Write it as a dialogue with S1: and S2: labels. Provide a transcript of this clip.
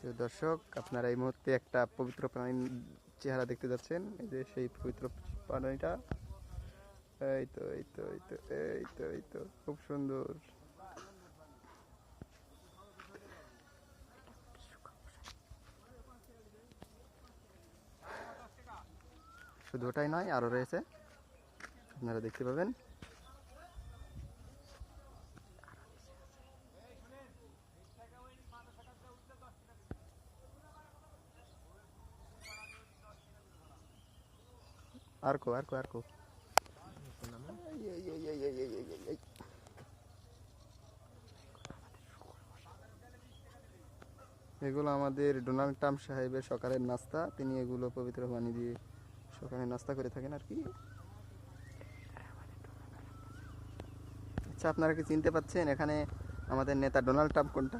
S1: তো দর্শক, আপনারা এই মুহূর্তে একটা পবিত্র প্রাণীর চেহারা দেখতে যাচ্ছেন। এই যে সেই পবিত্র প্রাণীটা। এই তো এই তো এই তো এই তো এই তো খুব সুন্দর। শুধু ওটাই নয়, আরো রয়েছে, আপনারা দেখতে পাবেন। আরকো আরকো আরকো এগুলো আমাদের ডোনাল্ড ট্রাম্প সাহেবের সকালের নাস্তা। তিনি এগুলো পবিত্র পানি দিয়ে সকালে নাস্তা করে থাকেন আর কি। আচ্ছা, আপনারা কি চিনতে পাচ্ছেন এখানে আমাদের নেতা ডোনাল্ড ট্রাম্প কোনটা?